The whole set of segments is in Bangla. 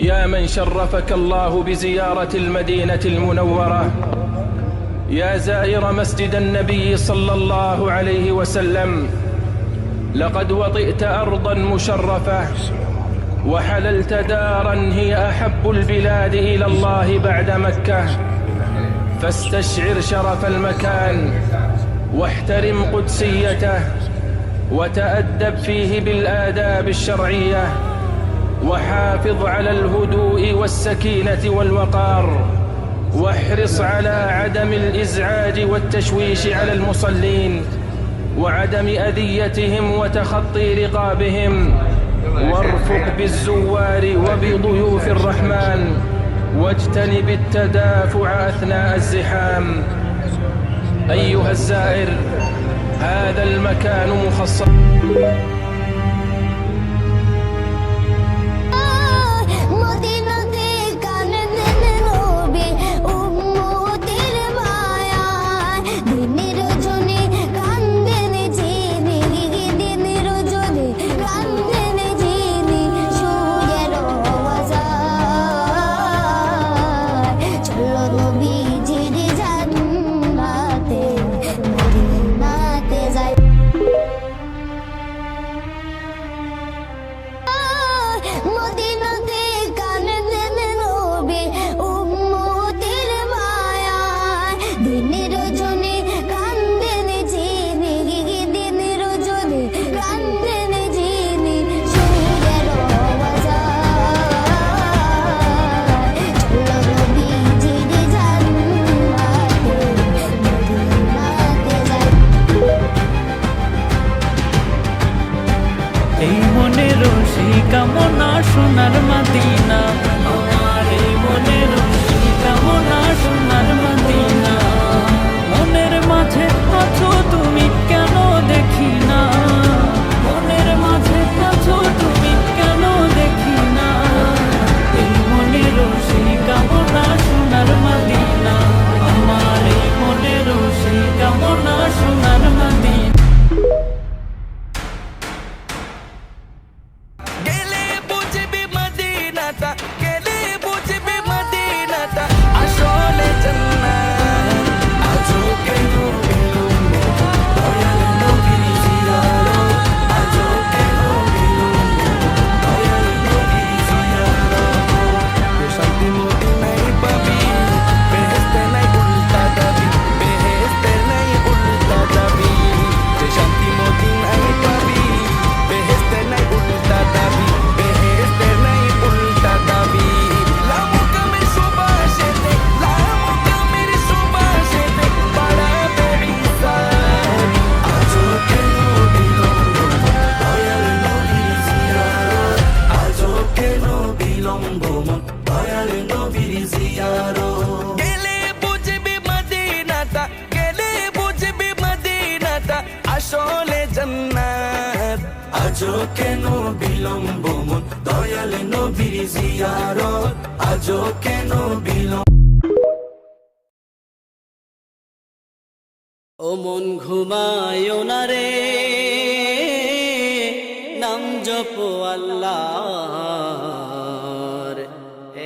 يا من شرفك الله بزيارة المدينة المنورة، يا زائر مسجد النبي صلى الله عليه وسلم، لقد وطئت أرضا مشرفة وحللت دارا هي أحب البلاد إلى الله بعد مكة، فاستشعر شرف المكان واحترم قدسيته وتأدب فيه بالآداب الشرعية، وحافظ على الهدوء والسكينة والوقار، واحرص على عدم الإزعاج والتشويش على المصلين وعدم أذيتهم وتخطي رقابهم، وارفق بالزوار وبضيوف الرحمن، واجتنب التدافع أثناء الزحام. أيها الزائر، هذا المكان مخصص কামনা সোনার মদিনা, আমার এই মনের কামনা সোনার মদিনা। মনের মাঝে আছো তুমি কেন দেখি না, মনের মাঝে আছো তুমি কেন দেখি না। এই মনের কামনা সোনার মদিনা, আমার এই মনের কামনা সোনার মদিনা। আজো কেন বিলম্ব মন দয়াল নবীর জিয়ারত, আজো কেন বিলম্ব। ও মন ঘুমায়ো না রে, নাম জপো আল্লাহর,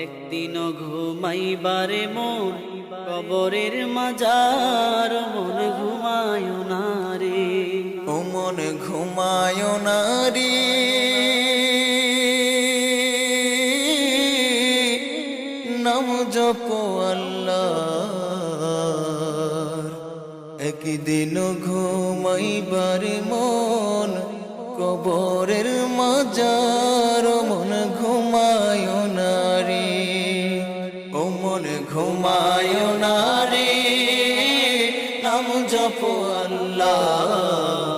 একদিনও ঘুমাইবারে মন কবরের মাজার। মন ঘুমায়ো না রে, ও মন ঘুমায়ো না রে, নাম জপো আল্লাহর, একদিন ঘুমাইবার মন কবরের মাজার। মন ঘুমায়ো না রে, ও মন ঘুমায়ো না রে, নাম জপো আল্লাহ,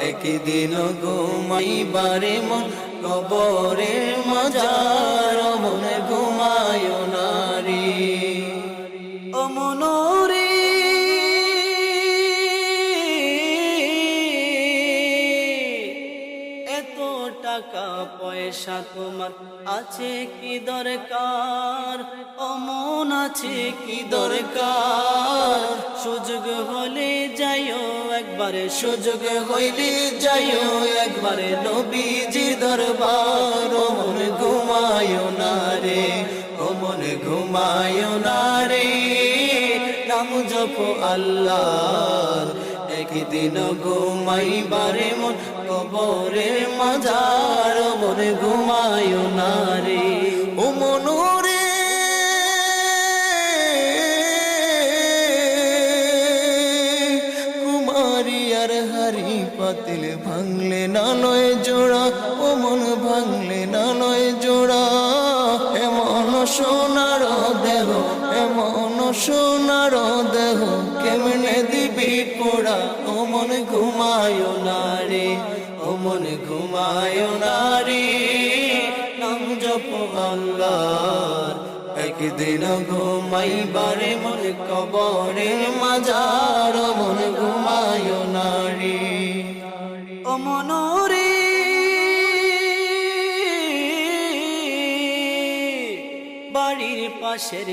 একদিন ঘুমাইবারে মন কবরের মাজার। মন ঘুমায়ো না রে, ও মন রে, এত টাকা পয়সা তোমার আছে কি দরকার, অমন আছে কি দরকার, সুযোগ হলে যাইও একবার একবারে সুযোগ হইলি যাইও একবারে নবীজির দরবার ও মন ঘুমায়ো না রে ও মন ঘুমায়ো না রে নাম জপো আল্লাহর একদিন ঘুমাইবারে মন কবরের মাজার ও মন ঘুমায়ো না রে ও মনুরে কুমারী আর হারি পাতিল ভাঙলে না লয় জোড়া ও মন ভাঙলে না লয় জোড়া এমন সোনার দেহ এমন সোনার দেহ কেমনে দিবি পোড়া ও মন ঘুমায়ো না রে ও মন ঘুমায়ো না রে নাম জপো আল্লাহর একদিন ঘুমাইবারে মন কবরের মাজার ও মন ঘুমায়ো না রে ও মন রে বাড়ির পাশের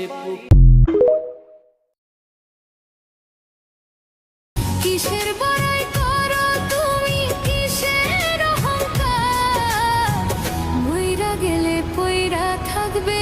কিসের বড়াই করো তুমি কিসের অহংকার মইরা গেলে পইরা থাকবে